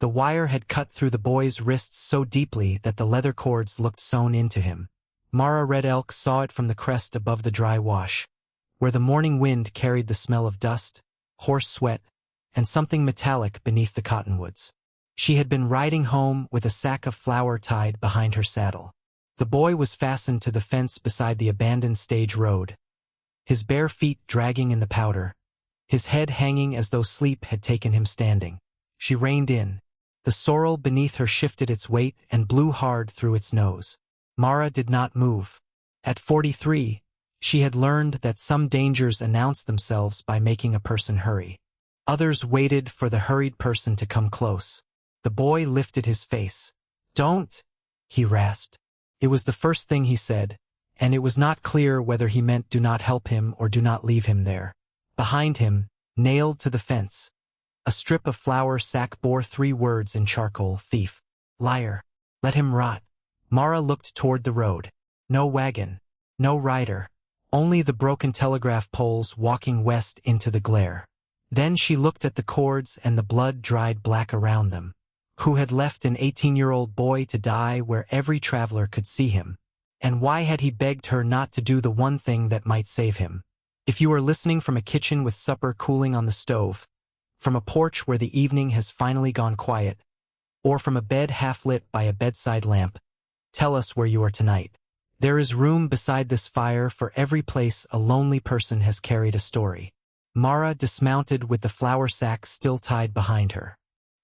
The wire had cut through the boy's wrists so deeply that the leather cords looked sewn into him. Mara Red Elk saw it from the crest above the dry wash, where the morning wind carried the smell of dust, horse sweat, and something metallic beneath the cottonwoods. She had been riding home with a sack of flour tied behind her saddle. The boy was fastened to the fence beside the abandoned stage road, his bare feet dragging in the powder, his head hanging as though sleep had taken him standing. She reined in. The sorrel beneath her shifted its weight and blew hard through its nose. Mara did not move. At 43, she had learned that some dangers announce themselves by making a person hurry. Others waited for the hurried person to come close. The boy lifted his face. "Don't," he rasped. It was the first thing he said, and it was not clear whether he meant do not help him or do not leave him there. Behind him, nailed to the fence, a strip of flour sack bore 3 words in charcoal: thief, liar, let him rot. Mara looked toward the road. No wagon, no rider, only the broken telegraph poles walking west into the glare. Then she looked at the cords and the blood dried black around them. Who had left an 18-year-old boy to die where every traveler could see him? And why had he begged her not to do the one thing that might save him? If you are listening from a kitchen with supper cooling on the stove, from a porch where the evening has finally gone quiet, or from a bed half-lit by a bedside lamp, tell us where you are tonight. There is room beside this fire for every place a lonely person has carried a story. Mara dismounted with the flour sack still tied behind her.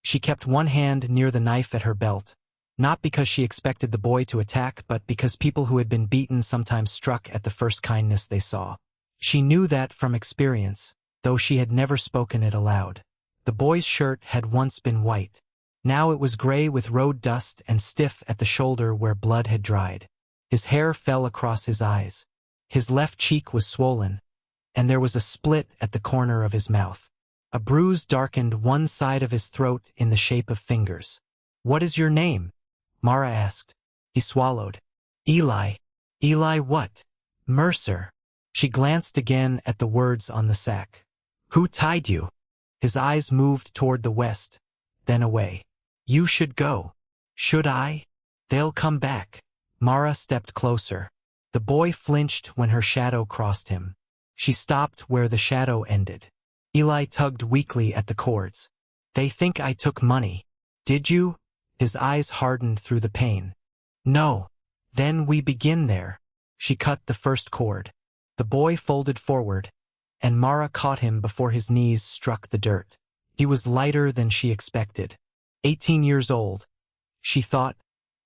She kept one hand near the knife at her belt, not because she expected the boy to attack, but because people who had been beaten sometimes struck at the first kindness they saw. She knew that from experience, though she had never spoken it aloud. The boy's shirt had once been white. Now it was gray with road dust and stiff at the shoulder where blood had dried. His hair fell across his eyes. His left cheek was swollen, and there was a split at the corner of his mouth. A bruise darkened one side of his throat in the shape of fingers. "What is your name?" Mara asked. He swallowed. "Eli." "Eli what?" "Mercer." She glanced again at the words on the sack. "Who tied you?" His eyes moved toward the west, then away. "You should go." "Should I?" "They'll come back." Mara stepped closer. The boy flinched when her shadow crossed him. She stopped where the shadow ended. Eli tugged weakly at the cords. "They think I took money." "Did you?" His eyes hardened through the pain. "No." "Then we begin there." She cut the first cord. The boy folded forward, and Mara caught him before his knees struck the dirt. He was lighter than she expected. 18 years old, she thought,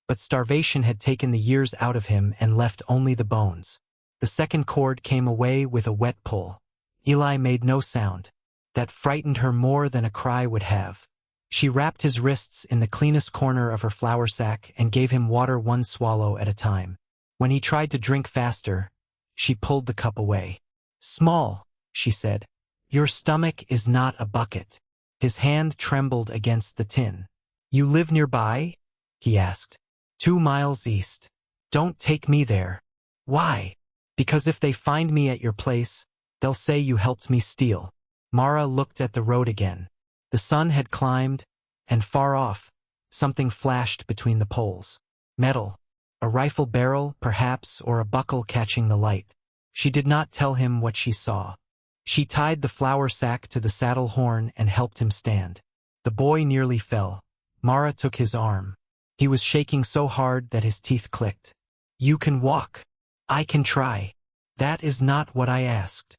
but starvation had taken the years out of him and left only the bones. The second cord came away with a wet pull. Eli made no sound. That frightened her more than a cry would have. She wrapped his wrists in the cleanest corner of her flour sack and gave him water one swallow at a time. When he tried to drink faster, she pulled the cup away. "Small," she said. "Your stomach is not a bucket." His hand trembled against the tin. "You live nearby?" he asked. 2 miles east. "Don't take me there." "Why?" "Because if they find me at your place, they'll say you helped me steal." Mara looked at the road again. The sun had climbed, and far off, something flashed between the poles. Metal. A rifle barrel, perhaps, or a buckle catching the light. She did not tell him what she saw. She tied the flour sack to the saddle horn and helped him stand. The boy nearly fell. Mara took his arm. He was shaking so hard that his teeth clicked. "You can walk." "I can try." "That is not what I asked."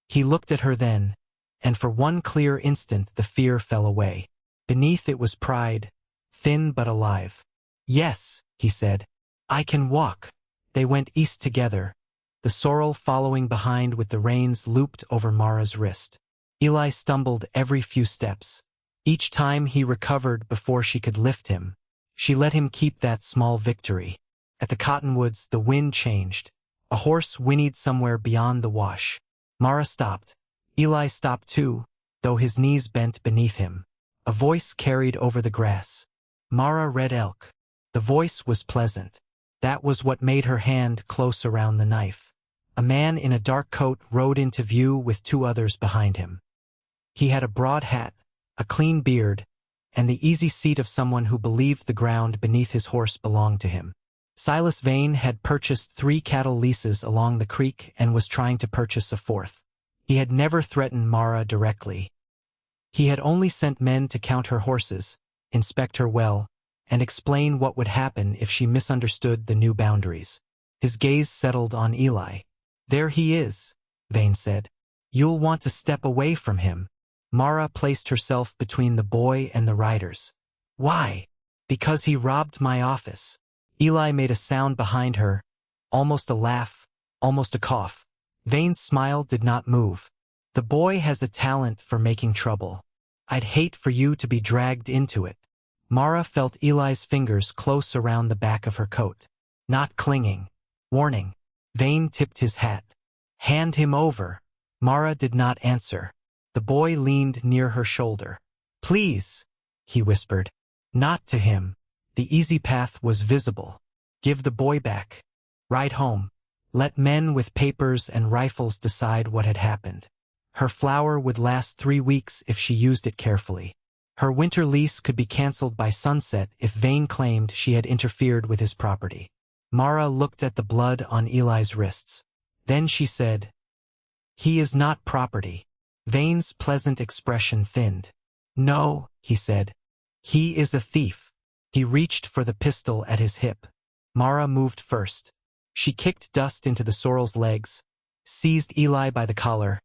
He looked at her then, and for one clear instant the fear fell away. Beneath it was pride, thin but alive. "Yes," he said. "I can walk." They went east together, the sorrel following behind with the reins looped over Mara's wrist. Eli stumbled every few steps. Each time he recovered before she could lift him. She let him keep that small victory. At the cottonwoods, the wind changed. A horse whinnied somewhere beyond the wash. Mara stopped. Eli stopped too, though his knees bent beneath him. A voice carried over the grass. "Mara Red Elk." The voice was pleasant. That was what made her hand close around the knife. A man in a dark coat rode into view with 2 others behind him. He had a broad hat, a clean beard, and the easy seat of someone who believed the ground beneath his horse belonged to him. Silas Vane had purchased 3 cattle leases along the creek and was trying to purchase a 4th. He had never threatened Mara directly. He had only sent men to count her horses, inspect her well, and explain what would happen if she misunderstood the new boundaries. His gaze settled on Eli. "There he is," Vane said. "You'll want to step away from him." Mara placed herself between the boy and the riders. "Why?" "Because he robbed my office." Eli made a sound behind her, almost a laugh, almost a cough. Vane's smile did not move. "The boy has a talent for making trouble. I'd hate for you to be dragged into it." Mara felt Eli's fingers close around the back of her coat. "Not clinging." "Warning." Vane tipped his hat. "Hand him over." Mara did not answer. The boy leaned near her shoulder. "Please," he whispered. "Not to him." The easy path was visible. "Give the boy back. Ride home. Let men with papers and rifles decide what had happened." Her flour would last 3 weeks if she used it carefully. Her winter lease could be cancelled by sunset if Vane claimed she had interfered with his property. Mara looked at the blood on Eli's wrists. Then she said, "He is not property." Vane's pleasant expression thinned. "No," he said. "He is a thief." He reached for the pistol at his hip. Mara moved first. She kicked dust into the sorrel's legs, seized Eli by the collar,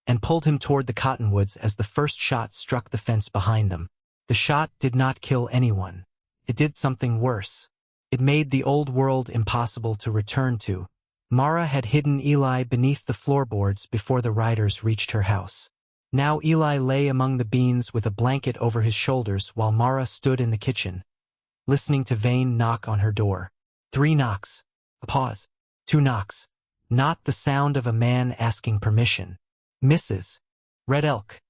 and pulled him toward the cottonwoods as the first shot struck the fence behind them. The shot did not kill anyone. It did something worse. It made the old world impossible to return to. Mara had hidden Eli beneath the floorboards before the riders reached her house. Now Eli lay among the beans with a blanket over his shoulders while Mara stood in the kitchen, listening to Vane knock on her door. 3 knocks. A pause. 2 knocks. Not the sound of a man asking permission. "Mrs. Red Elk,"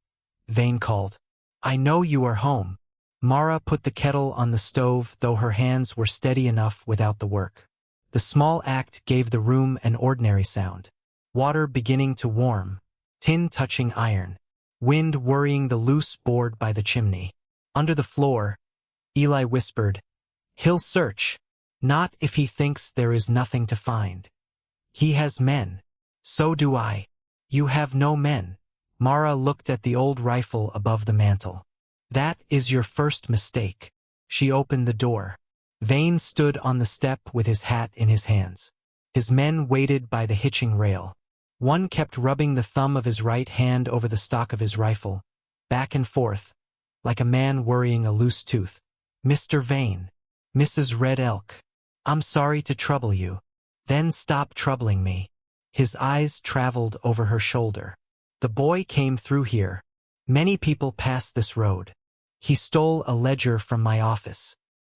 Vane called. "I know you are home." Mara put the kettle on the stove, though her hands were steady enough without the work. The small act gave the room an ordinary sound. Water beginning to warm, tin touching iron, wind worrying the loose board by the chimney. Under the floor, Eli whispered, "He'll search. Not if he thinks there is nothing to find. He has men. So do I. You have no men." Mara looked at the old rifle above the mantel. "That is your first mistake." She opened the door. Vane stood on the step with his hat in his hands. His men waited by the hitching rail. One kept rubbing the thumb of his right hand over the stock of his rifle, back and forth, like a man worrying a loose tooth. "Mr. Vane." "Mrs. Red Elk. I'm sorry to trouble you." "Then stop troubling me." His eyes traveled over her shoulder. "The boy came through here. Many people pass this road. He stole a ledger from my office.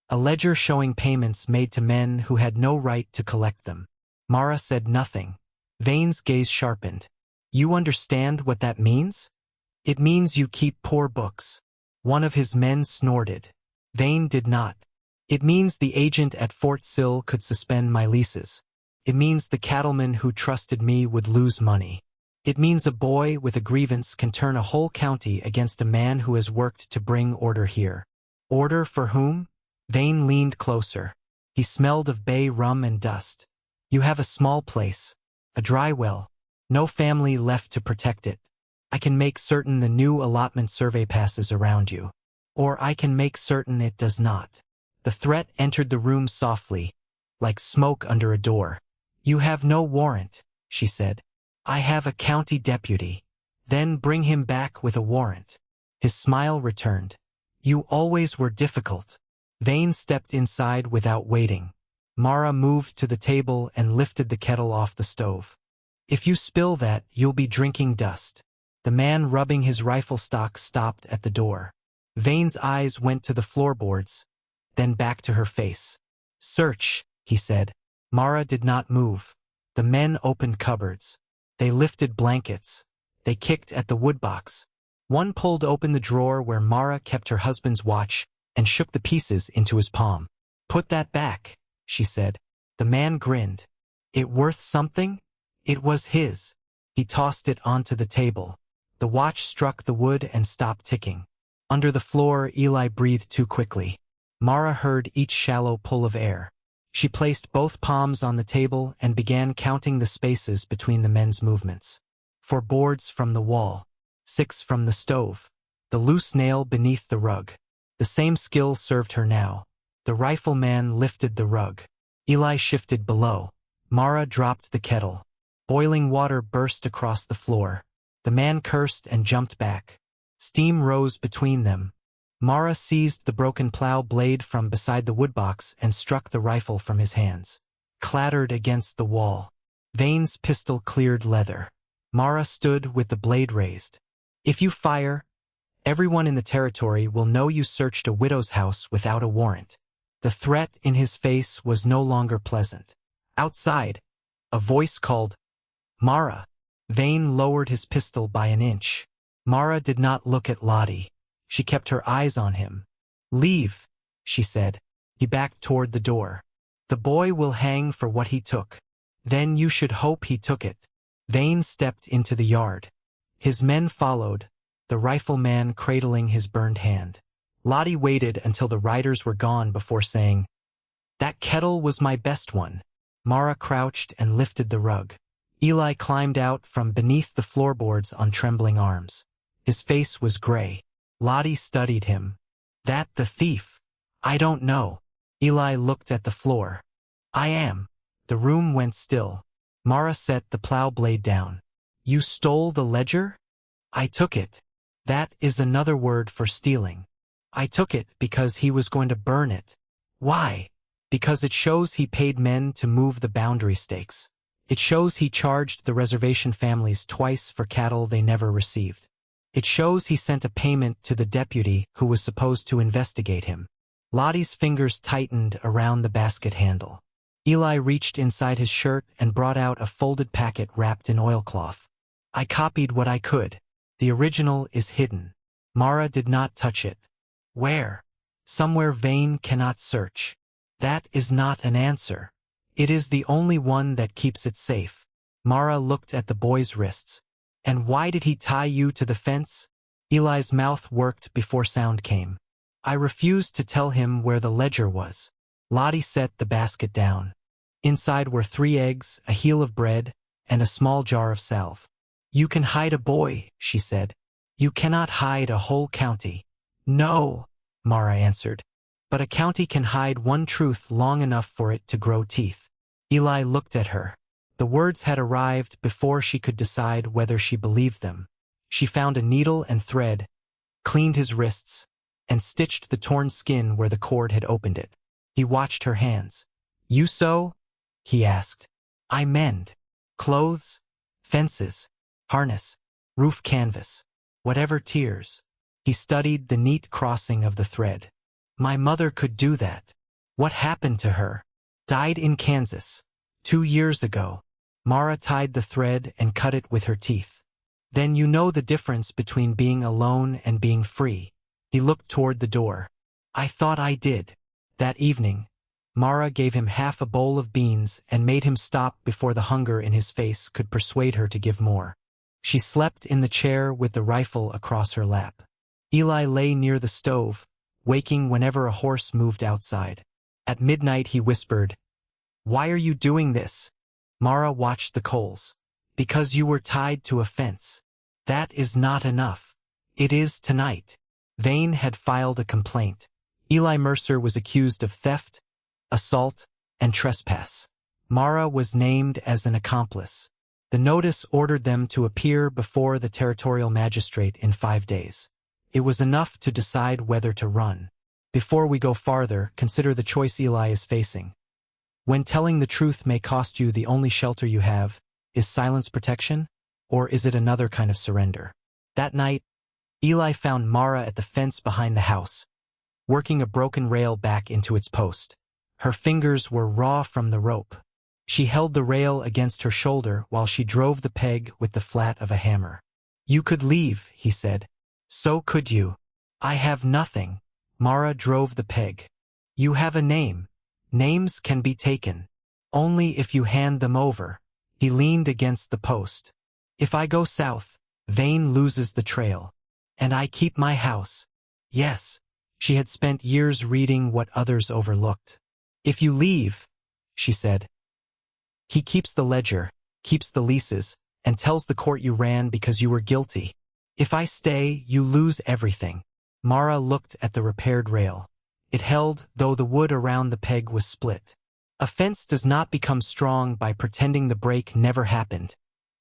A ledger showing payments made to men who had no right to collect them." Mara said nothing. Vane's gaze sharpened. "You understand what that means?" "It means you keep poor books." One of his men snorted. Vane did not. "It means the agent at Fort Sill could suspend my leases. It means the cattleman who trusted me would lose money. It means a boy with a grievance can turn a whole county against a man who has worked to bring order here." "Order for whom?" Vane leaned closer. He smelled of bay rum and dust. "You have a small place, a dry well, no family left to protect it. I can make certain the new allotment survey passes around you. Or I can make certain it does not." The threat entered the room softly, like smoke under a door. "You have no warrant," she said. "I have a county deputy." "Then bring him back with a warrant." His smile returned. "You always were difficult." Vane stepped inside without waiting. Mara moved to the table and lifted the kettle off the stove. "If you spill that, you'll be drinking dust." The man rubbing his rifle stock stopped at the door. Vane's eyes went to the floorboards, then back to her face. "Search," he said. Mara did not move. The men opened cupboards. They lifted blankets. They kicked at the woodbox. One pulled open the drawer where Mara kept her husband's watch and shook the pieces into his palm. "Put that back," she said. The man grinned. "It worth something?" It was his. He tossed it onto the table. The watch struck the wood and stopped ticking. Under the floor, Eli breathed too quickly. Mara heard each shallow pull of air. She placed both palms on the table and began counting the spaces between the men's movements. 4 boards from the wall, 6 from the stove, the loose nail beneath the rug. The same skill served her now. The rifleman lifted the rug. Eli shifted below. Mara dropped the kettle. Boiling water burst across the floor. The man cursed and jumped back. Steam rose between them. Mara seized the broken plow blade from beside the woodbox and struck the rifle from his hands. Clattered against the wall. Vane's pistol cleared leather. Mara stood with the blade raised. If you fire, everyone in the territory will know you searched a widow's house without a warrant. The threat in his face was no longer pleasant. Outside, a voice called, "Mara." Vane lowered his pistol by an inch. Mara did not look at Lottie. She kept her eyes on him. "Leave," she said. He backed toward the door. "The boy will hang for what he took. Then you should hope he took it." Vane stepped into the yard. His men followed, the rifleman cradling his burned hand. Lottie waited until the riders were gone before saying, "That kettle was my best one." Mara crouched and lifted the rug. Eli climbed out from beneath the floorboards on trembling arms. His face was gray. Lottie studied him. "That the thief?" "I don't know." Eli looked at the floor. "I am." The room went still. Mara set the plow blade down. "You stole the ledger?" "I took it." "That is another word for stealing." "I took it because he was going to burn it." "Why?" "Because it shows he paid men to move the boundary stakes. It shows he charged the reservation families twice for cattle they never received. It shows he sent a payment to the deputy who was supposed to investigate him." Lottie's fingers tightened around the basket handle. Eli reached inside his shirt and brought out a folded packet wrapped in oilcloth. "I copied what I could. The original is hidden." Mara did not touch it. "Where?" "Somewhere Vane cannot search." "That is not an answer. It is the only one that keeps it safe." Mara looked at the boy's wrists. "And why did he tie you to the fence?" Eli's mouth worked before sound came. "I refused to tell him where the ledger was." Lottie set the basket down. Inside were 3 eggs, a heel of bread, and a small jar of salve. "You can hide a boy," she said. "You cannot hide a whole county." "No," Mara answered. "But a county can hide one truth long enough for it to grow teeth." Eli looked at her. The words had arrived before she could decide whether she believed them. She found a needle and thread, cleaned his wrists, and stitched the torn skin where the cord had opened it. He watched her hands. "You sew?" he asked. "I mend. Clothes, fences, harness, roof canvas, whatever tears." He studied the neat crossing of the thread. "My mother could do that." "What happened to her?" "Died in Kansas. 2 years ago." Mara tied the thread and cut it with her teeth. "Then you know the difference between being alone and being free." He looked toward the door. "I thought I did." That evening, Mara gave him half a bowl of beans and made him stop before the hunger in his face could persuade her to give more. She slept in the chair with the rifle across her lap. Eli lay near the stove, waking whenever a horse moved outside. At midnight he whispered, "Why are you doing this?" Mara watched the coals. "Because you were tied to a fence." "That is not enough." "It is tonight." Vane had filed a complaint. Eli Mercer was accused of theft, assault, and trespass. Mara was named as an accomplice. The notice ordered them to appear before the territorial magistrate in 5 days. It was enough to decide whether to run. Before we go farther, consider the choice Eli is facing. When telling the truth may cost you the only shelter you have, is silence protection, or is it another kind of surrender? That night, Eli found Mara at the fence behind the house, working a broken rail back into its post. Her fingers were raw from the rope. She held the rail against her shoulder while she drove the peg with the flat of a hammer. "You could leave," he said. "So could you." "I have nothing." Mara drove the peg. "You have a name. Names can be taken. Only if you hand them over." He leaned against the post. "If I go south, Vane loses the trail. And I keep my house." Yes, she had spent years reading what others overlooked. If you leave, she said, he keeps the ledger, keeps the leases, and tells the court you ran because you were guilty. If I stay, you lose everything. Mara looked at the repaired rail. It held, though the wood around the peg was split. A fence does not become strong by pretending the break never happened,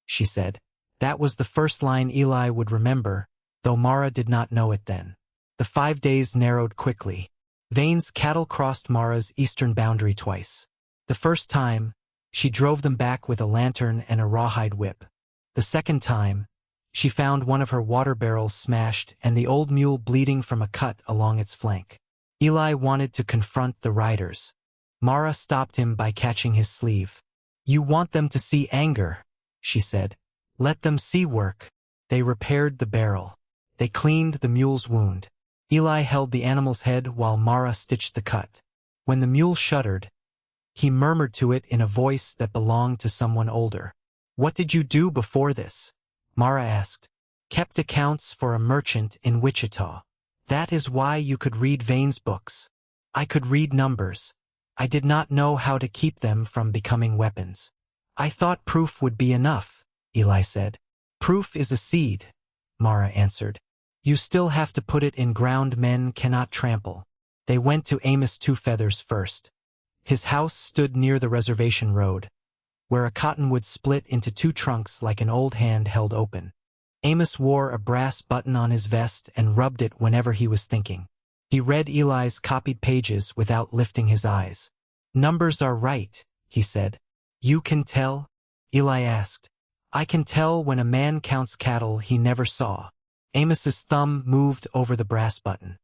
she said. That was the first line Eli would remember, though Mara did not know it then. The 5 days narrowed quickly. Vane's cattle crossed Mara's eastern boundary twice. The first time, she drove them back with a lantern and a rawhide whip. The second time, she found one of her water barrels smashed and the old mule bleeding from a cut along its flank. Eli wanted to confront the riders. Mara stopped him by catching his sleeve. You want them to see anger, she said. Let them see work. They repaired the barrel. They cleaned the mule's wound. Eli held the animal's head while Mara stitched the cut. When the mule shuddered, he murmured to it in a voice that belonged to someone older. What did you do before this? Mara asked. Kept accounts for a merchant in Wichita. That is why you could read Vane's books. I could read numbers. I did not know how to keep them from becoming weapons. I thought proof would be enough, Eli said. Proof is a seed, Mara answered. You still have to put it in ground men cannot trample. They went to Amos Two Feathers first. His house stood near the reservation road, where a cottonwood split into 2 trunks like an old hand held open. Amos wore a brass button on his vest and rubbed it whenever he was thinking. He read Eli's copied pages without lifting his eyes. Numbers are right, he said. You can tell? Eli asked. I can tell when a man counts cattle he never saw. Amos's thumb moved over the brass button.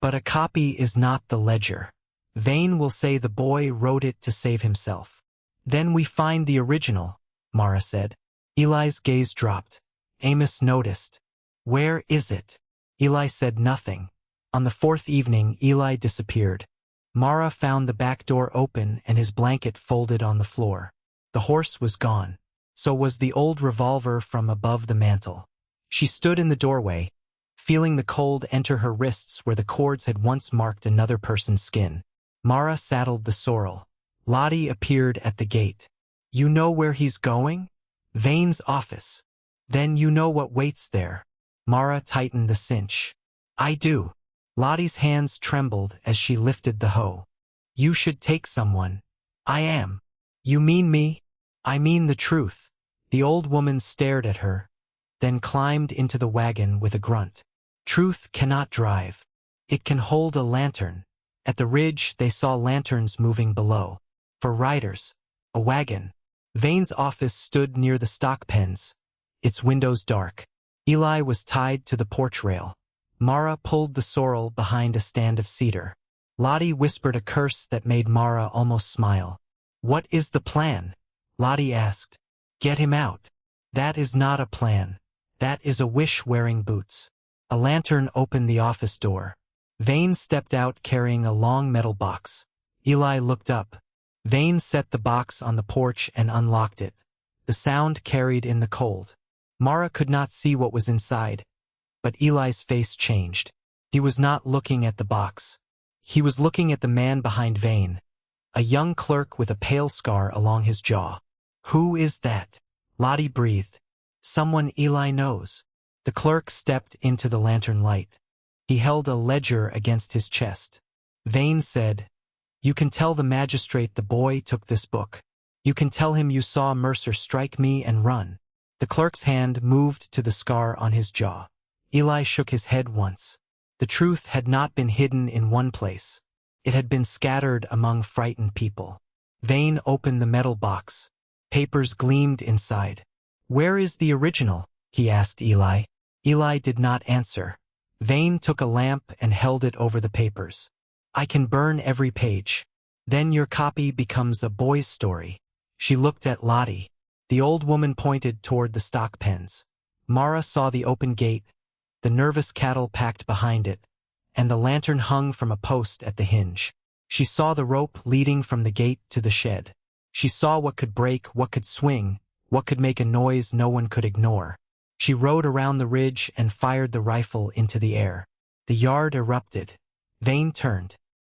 But a copy is not the ledger. Vane will say the boy wrote it to save himself. Then we find the original, Mara said. Eli's gaze dropped. Amos noticed. Where is it? Eli said nothing. On the 4th evening, Eli disappeared. Mara found the back door open and his blanket folded on the floor. The horse was gone. So was the old revolver from above the mantel. She stood in the doorway, feeling the cold enter her wrists where the cords had once marked another person's skin. Mara saddled the sorrel. Lottie appeared at the gate. You know where he's going? Vane's office. Then you know what waits there. Mara tightened the cinch. I do. Lottie's hands trembled as she lifted the hoe. You should take someone. I am. You mean me? I mean the truth. The old woman stared at her, then climbed into the wagon with a grunt. Truth cannot drive. It can hold a lantern. At the ridge, they saw lanterns moving below. For riders, a wagon. Vane's office stood near the stock pens, its windows dark. Eli was tied to the porch rail. Mara pulled the sorrel behind a stand of cedar. Lottie whispered a curse that made Mara almost smile. What is the plan? Lottie asked. Get him out. That is not a plan. That is a wish wearing boots. A lantern opened the office door. Vane stepped out carrying a long metal box. Eli looked up. Vane set the box on the porch and unlocked it. The sound carried in the cold. Mara could not see what was inside, but Eli's face changed. He was not looking at the box. He was looking at the man behind Vane, a young clerk with a pale scar along his jaw. Who is that? Lottie breathed. Someone Eli knows. The clerk stepped into the lantern light. He held a ledger against his chest. Vane said, You can tell the magistrate the boy took this book. You can tell him you saw Mercer strike me and run. The clerk's hand moved to the scar on his jaw. Eli shook his head once. The truth had not been hidden in one place. It had been scattered among frightened people. Vane opened the metal box. Papers gleamed inside. Where is the original? He asked Eli. Eli did not answer. Vane took a lamp and held it over the papers. I can burn every page. Then your copy becomes a boy's story. She looked at Lottie. The old woman pointed toward the stock pens. Mara saw the open gate, the nervous cattle packed behind it, and the lantern hung from a post at the hinge. She saw the rope leading from the gate to the shed. She saw what could break, what could swing, what could make a noise no one could ignore. She rode around the ridge and fired the rifle into the air. The yard erupted. Vane turned.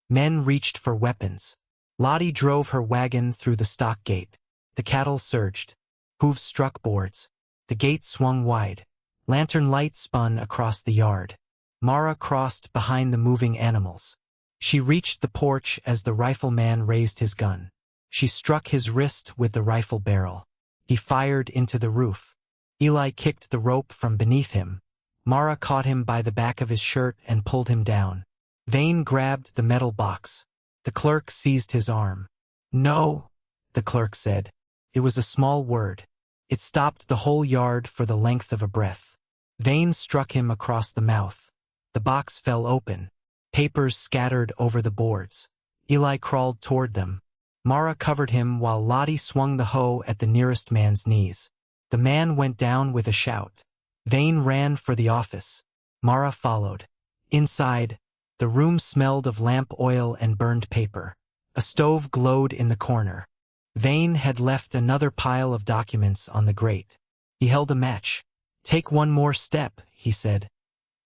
Men reached for weapons. Lottie drove her wagon through the stock gate. The cattle surged. Hooves struck boards. The gate swung wide. Lantern light spun across the yard. Mara crossed behind the moving animals. She reached the porch as the rifleman raised his gun. She struck his wrist with the rifle barrel. He fired into the roof. Eli kicked the rope from beneath him. Mara caught him by the back of his shirt and pulled him down. Vane grabbed the metal box. The clerk seized his arm. "No," the clerk said. It was a small word. It stopped the whole yard for the length of a breath. Vane struck him across the mouth. The box fell open. Papers scattered over the boards. Eli crawled toward them. Mara covered him while Lottie swung the hoe at the nearest man's knees. The man went down with a shout. Vane ran for the office. Mara followed. Inside, the room smelled of lamp oil and burned paper. A stove glowed in the corner. Vane had left another pile of documents on the grate. He held a match. "Take one more step," he said.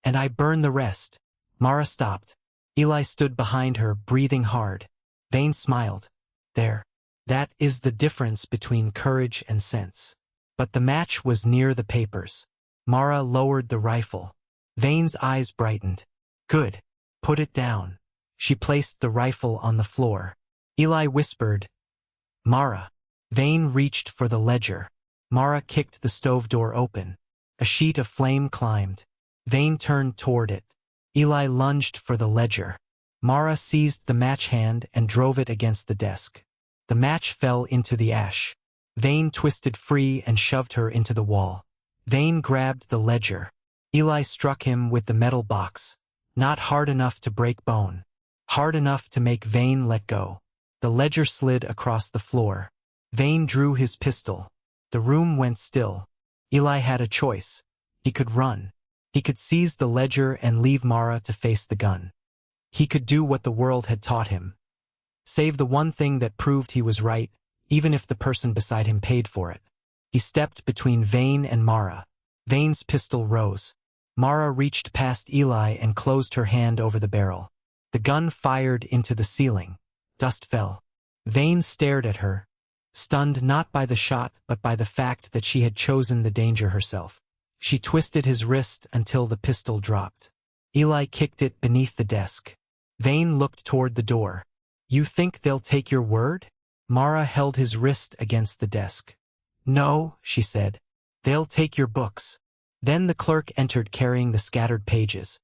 "And I burn the rest." Mara stopped. Eli stood behind her, breathing hard. Vane smiled. "There. That is the difference between courage and sense." But the match was near the papers. Mara lowered the rifle. Vane's eyes brightened. "Good. Put it down." She placed the rifle on the floor. Eli whispered, "Mara." Vane reached for the ledger. Mara kicked the stove door open. A sheet of flame climbed. Vane turned toward it. Eli lunged for the ledger. Mara seized the match hand and drove it against the desk. The match fell into the ash. Vane twisted free and shoved her into the wall. Vane grabbed the ledger. Eli struck him with the metal box. Not hard enough to break bone. Hard enough to make Vane let go. The ledger slid across the floor. Vane drew his pistol. The room went still. Eli had a choice. He could run. He could seize the ledger and leave Mara to face the gun. He could do what the world had taught him. Save the one thing that proved he was right, even if the person beside him paid for it. He stepped between Vane and Mara. Vane's pistol rose. Mara reached past Eli and closed her hand over the barrel. The gun fired into the ceiling. Dust fell. Vane stared at her, stunned not by the shot but by the fact that she had chosen the danger herself. She twisted his wrist until the pistol dropped. Eli kicked it beneath the desk. Vane looked toward the door. "You think they'll take your word?" Mara held his wrist against the desk. "No," she said. "They'll take your books." Then the clerk entered carrying the scattered pages.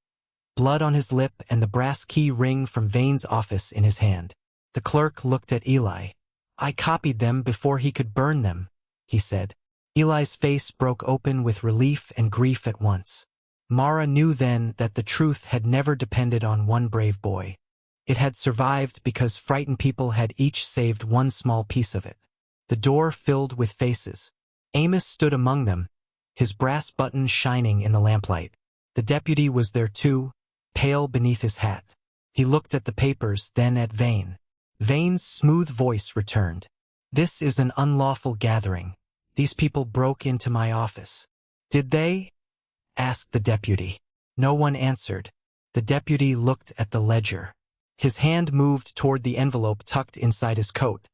Blood on his lip and the brass key ring from Vane's office in his hand. The clerk looked at Eli. "I copied them before he could burn them," he said. Eli's face broke open with relief and grief at once. Mara knew then that the truth had never depended on one brave boy. It had survived because frightened people had each saved one small piece of it. The door filled with faces. Amos stood among them, his brass button shining in the lamplight. The deputy was there too, pale beneath his hat. He looked at the papers, then at Vane. Vane's smooth voice returned. "This is an unlawful gathering. These people broke into my office." "Did they?" asked the deputy. No one answered. The deputy looked at the ledger. His hand moved toward the envelope tucked inside his coat,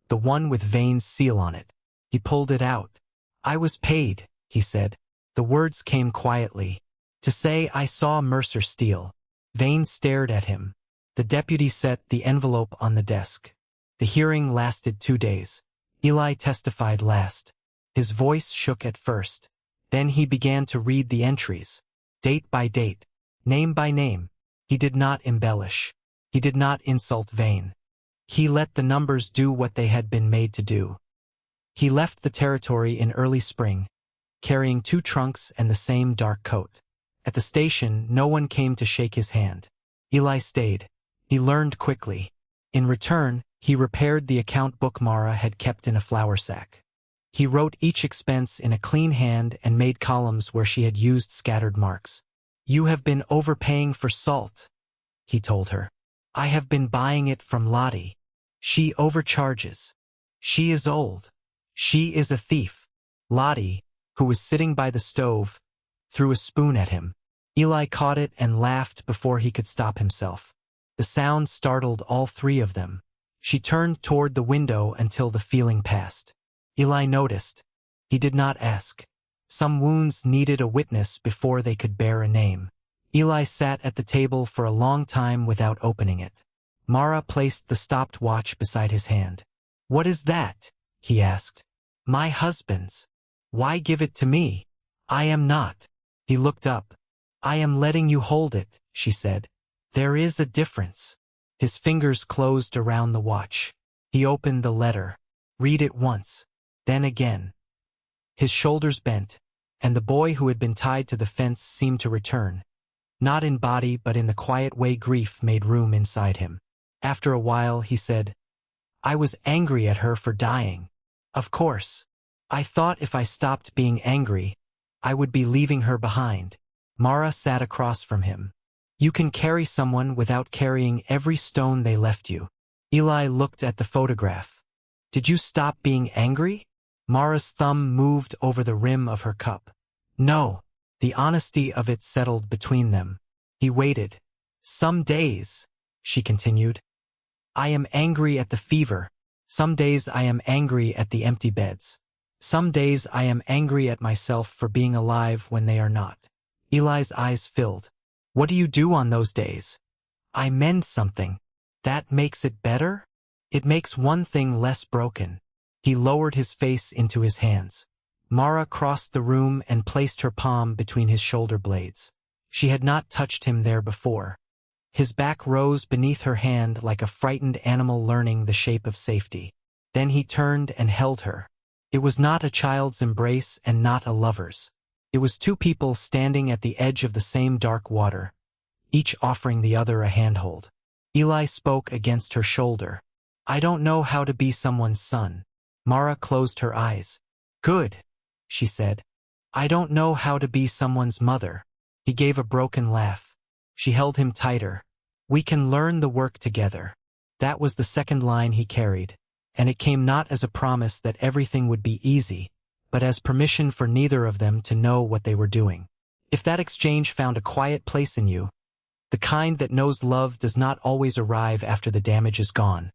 the one with Vane's seal on it. He pulled it out. "I was paid," he said. The words came quietly. "To say I saw Mercer steal." Vane stared at him. The deputy set the envelope on the desk. The hearing lasted 2 days. Eli testified last. His voice shook at first. Then he began to read the entries, date by date, name by name. He did not embellish. He did not insult Vane. He let the numbers do what they had been made to do. He left the territory in early spring, carrying 2 trunks and the same dark coat. At the station, no one came to shake his hand. Eli stayed. He learned quickly. In return, he repaired the account book Mara had kept in a flour sack. He wrote each expense in a clean hand and made columns where she had used scattered marks. "You have been overpaying for salt," he told her. "I have been buying it from Lottie. She overcharges. She is old. She is a thief." Lottie, who was sitting by the stove, threw a spoon at him. Eli caught it and laughed before he could stop himself. The sound startled all three of them. She turned toward the window until the feeling passed. Eli noticed. He did not ask. Some wounds needed a witness before they could bear a name. Eli sat at the table for a long time without opening it. Mara placed the stopped watch beside his hand. "What is that?" he asked. "My husband's. Why give it to me? I am not." He looked up. "I am letting you hold it," she said. "There is a difference." His fingers closed around the watch. He opened the letter. "Read it once. Then again." His shoulders bent, and the boy who had been tied to the fence seemed to return. Not in body but in the quiet way grief made room inside him. After a while he said, "I was angry at her for dying. Of course. I thought if I stopped being angry, I would be leaving her behind." Mara sat across from him. "You can carry someone without carrying every stone they left you." Eli looked at the photograph. "Did you stop being angry?" Mara's thumb moved over the rim of her cup. "No." The honesty of it settled between them. He waited. "Some days," she continued, "I am angry at the fever. Some days I am angry at the empty beds. Some days I am angry at myself for being alive when they are not." Eli's eyes filled. "What do you do on those days?" "I mend something." "That makes it better?" "It makes one thing less broken." He lowered his face into his hands. Mara crossed the room and placed her palm between his shoulder blades. She had not touched him there before. His back rose beneath her hand like a frightened animal learning the shape of safety. Then he turned and held her. It was not a child's embrace and not a lover's. It was two people standing at the edge of the same dark water, each offering the other a handhold. Eli spoke against her shoulder. "I don't know how to be someone's son." Mara closed her eyes. "Good," she said. "I don't know how to be someone's mother." He gave a broken laugh. She held him tighter. "We can learn the work together." That was the second line he carried, and it came not as a promise that everything would be easy, but as permission for neither of them to know what they were doing. If that exchange found a quiet place in you, the kind that knows love does not always arrive after the damage is gone,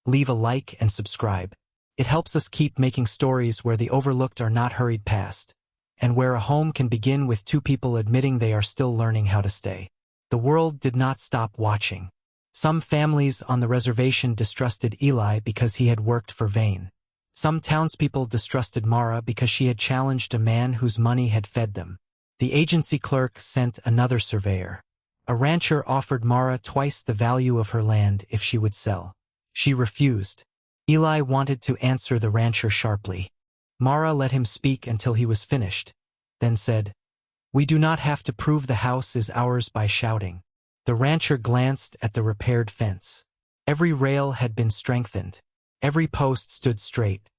leave a like and subscribe. It helps us keep making stories where the overlooked are not hurried past, and where a home can begin with two people admitting they are still learning how to stay. The world did not stop watching. Some families on the reservation distrusted Eli because he had worked for Vane. Some townspeople distrusted Mara because she had challenged a man whose money had fed them. The agency clerk sent another surveyor. A rancher offered Mara twice the value of her land if she would sell. She refused. Eli wanted to answer the rancher sharply. Mara let him speak until he was finished, then said, "We do not have to prove the house is ours by shouting." The rancher glanced at the repaired fence. Every rail had been strengthened. Every post stood straight.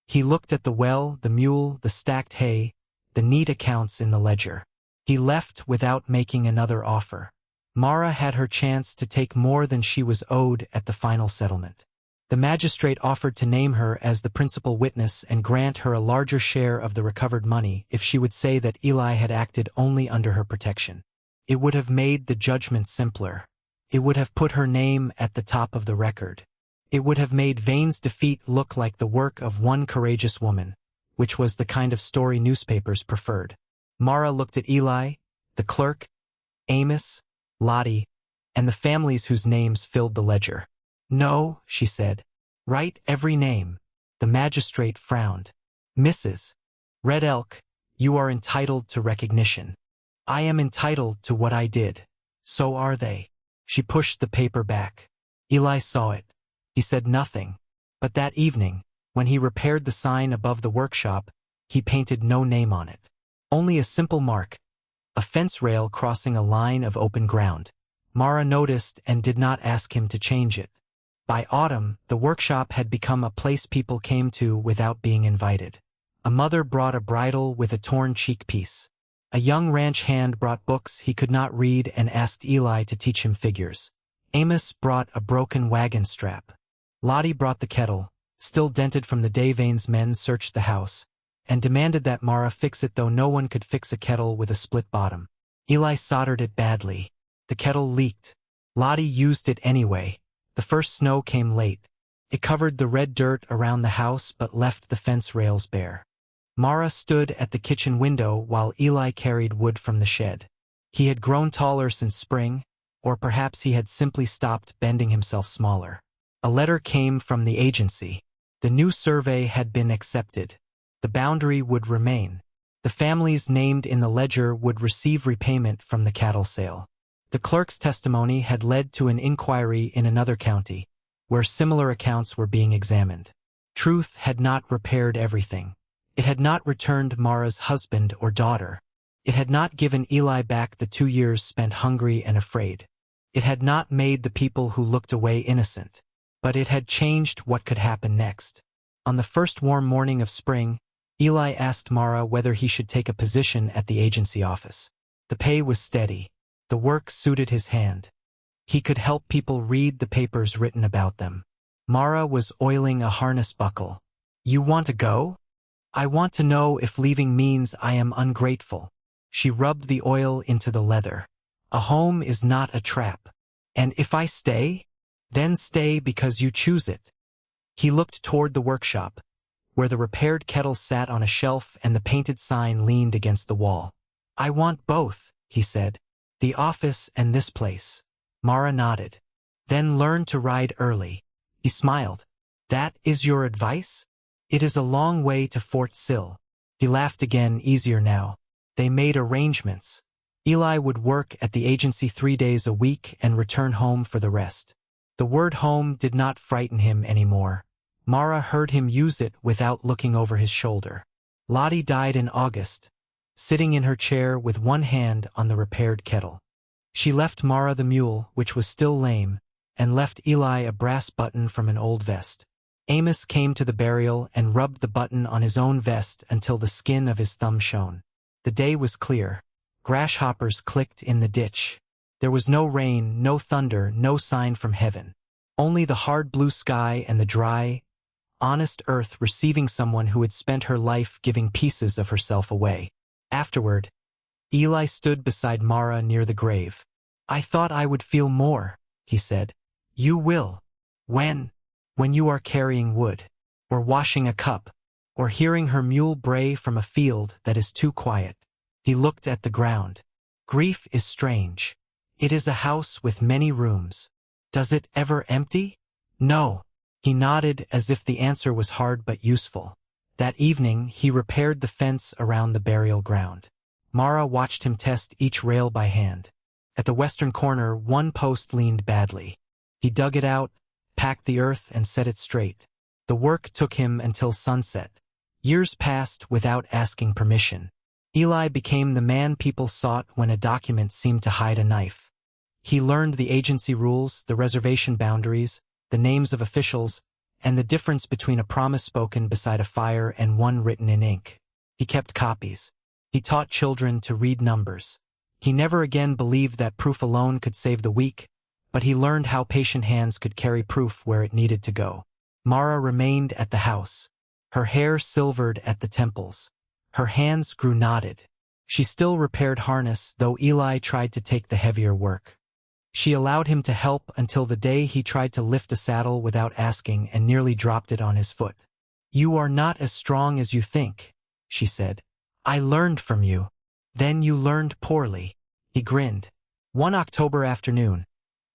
He looked at the well, the mule, the stacked hay, the neat accounts in the ledger. He left without making another offer. Mara had her chance to take more than she was owed at the final settlement. The magistrate offered to name her as the principal witness and grant her a larger share of the recovered money if she would say that Eli had acted only under her protection. It would have made the judgment simpler. It would have put her name at the top of the record. It would have made Vane's defeat look like the work of one courageous woman, which was the kind of story newspapers preferred. Mara looked at Eli, the clerk, Amos, Lottie, and the families whose names filled the ledger. "No," she said. "Write every name." The magistrate frowned. "Mrs. Red Elk, you are entitled to recognition. I am entitled to what I did. So are they." She pushed the paper back. Eli saw it. He said nothing. But that evening, when he repaired the sign above the workshop, he painted no name on it. Only a simple mark, a fence rail crossing a line of open ground. Mara noticed and did not ask him to change it. By autumn, the workshop had become a place people came to without being invited. A mother brought a bridle with a torn cheek piece. A young ranch hand brought books he could not read and asked Eli to teach him figures. Amos brought a broken wagon strap. Lottie brought the kettle, still dented from the day Vane's men searched the house, and demanded that Mara fix it though no one could fix a kettle with a split bottom. Eli soldered it badly. The kettle leaked. Lottie used it anyway. The first snow came late. It covered the red dirt around the house but left the fence rails bare. Mara stood at the kitchen window while Eli carried wood from the shed. He had grown taller since spring, or perhaps he had simply stopped bending himself smaller. A letter came from the agency. The new survey had been accepted. The boundary would remain. The families named in the ledger would receive repayment from the cattle sale. The clerk's testimony had led to an inquiry in another county, where similar accounts were being examined. Truth had not repaired everything. It had not returned Mara's husband or daughter. It had not given Eli back the 2 years spent hungry and afraid. It had not made the people who looked away innocent. But it had changed what could happen next. On the first warm morning of spring, Eli asked Mara whether he should take a position at the agency office. The pay was steady. The work suited his hand. He could help people read the papers written about them. Mara was oiling a harness buckle. "You want to go? I want to know if leaving means I am ungrateful." She rubbed the oil into the leather. "A home is not a trap. And if I stay, then stay because you choose it." He looked toward the workshop, where the repaired kettle sat on a shelf and the painted sign leaned against the wall. "I want both," he said. "The office and this place." Mara nodded. "Then learn to ride early." He smiled. "That is your advice? It is a long way to Fort Sill." He laughed again, easier now. They made arrangements. Eli would work at the agency 3 days a week and return home for the rest. The word home did not frighten him anymore. Mara heard him use it without looking over his shoulder. Lottie died in August, sitting in her chair with one hand on the repaired kettle. She left Mara the mule, which was still lame, and left Eli a brass button from an old vest. Amos came to the burial and rubbed the button on his own vest until the skin of his thumb shone. The day was clear. Grasshoppers clicked in the ditch. There was no rain, no thunder, no sign from heaven. Only the hard blue sky and the dry, honest earth receiving someone who had spent her life giving pieces of herself away. Afterward, Eli stood beside Mara near the grave. "I thought I would feel more," he said. "You will. When? When you are carrying wood, or washing a cup, or hearing her mule bray from a field that is too quiet." He looked at the ground. "Grief is strange. It is a house with many rooms. Does it ever empty?" "No." He nodded as if the answer was hard but useful. That evening, he repaired the fence around the burial ground. Mara watched him test each rail by hand. At the western corner, one post leaned badly. He dug it out, packed the earth, and set it straight. The work took him until sunset. Years passed without asking permission. Eli became the man people sought when a document seemed to hide a knife. He learned the agency rules, the reservation boundaries, the names of officials, and the difference between a promise spoken beside a fire and one written in ink. He kept copies. He taught children to read numbers. He never again believed that proof alone could save the weak, but he learned how patient hands could carry proof where it needed to go. Mara remained at the house. Her hair silvered at the temples. Her hands grew knotted. She still repaired harness, though Eli tried to take the heavier work. She allowed him to help until the day he tried to lift a saddle without asking and nearly dropped it on his foot. "You are not as strong as you think," she said. "I learned from you." "Then you learned poorly." He grinned. One October afternoon,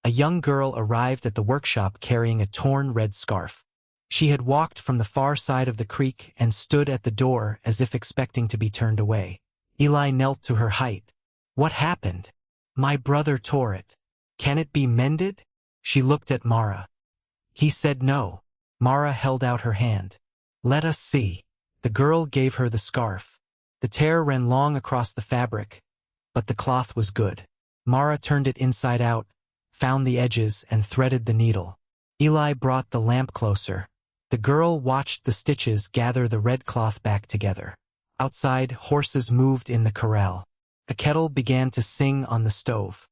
a young girl arrived at the workshop carrying a torn red scarf. She had walked from the far side of the creek and stood at the door as if expecting to be turned away. Eli knelt to her height. "What happened?" "My brother tore it." "Can it be mended?" She looked at Mara. He said no. Mara held out her hand. "Let us see." The girl gave her the scarf. The tear ran long across the fabric, but the cloth was good. Mara turned it inside out, found the edges, and threaded the needle. Eli brought the lamp closer. The girl watched the stitches gather the red cloth back together. Outside, horses moved in the corral. A kettle began to sing on the stove.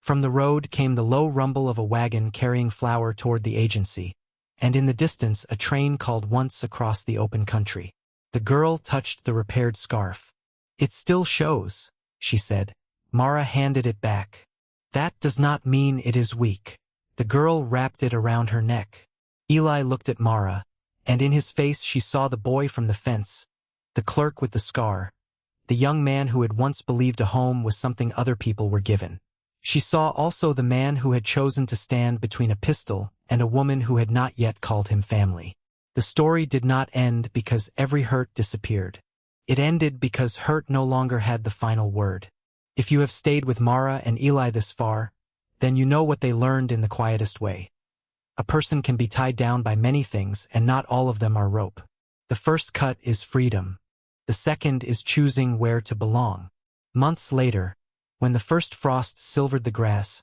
From the road came the low rumble of a wagon carrying flour toward the agency, and in the distance a train called once across the open country. The girl touched the repaired scarf. "It still shows," she said. Mara handed it back. That does not mean it is weak. The girl wrapped it around her neck. Eli looked at Mara, and in his face she saw the boy from the fence, the clerk with the scar, the young man who had once believed a home was something other people were given. She saw also the man who had chosen to stand between a pistol and a woman who had not yet called him family. The story did not end because every hurt disappeared. It ended because hurt no longer had the final word. If you have stayed with Mara and Eli this far, then you know what they learned in the quietest way. A person can be tied down by many things and not all of them are rope. The first cut is freedom. The second is choosing where to belong. Months later, when the first frost silvered the grass,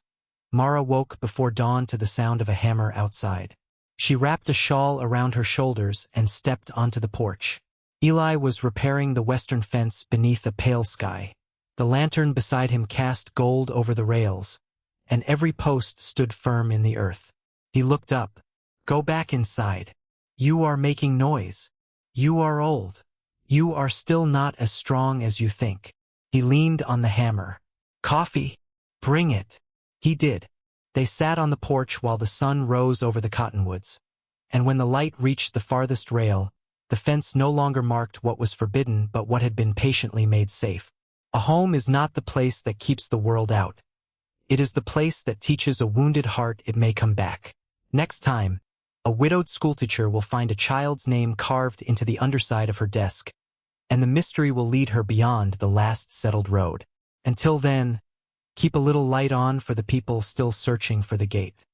Mara woke before dawn to the sound of a hammer outside. She wrapped a shawl around her shoulders and stepped onto the porch. Eli was repairing the western fence beneath a pale sky. The lantern beside him cast gold over the rails, and every post stood firm in the earth. He looked up. Go back inside. You are making noise. You are old. You are still not as strong as you think. He leaned on the hammer. Coffee? Bring it. He did. They sat on the porch while the sun rose over the cottonwoods. And when the light reached the farthest rail, the fence no longer marked what was forbidden but what had been patiently made safe. A home is not the place that keeps the world out. It is the place that teaches a wounded heart it may come back. Next time, a widowed schoolteacher will find a child's name carved into the underside of her desk, and the mystery will lead her beyond the last settled road. Until then, keep a little light on for the people still searching for the gate.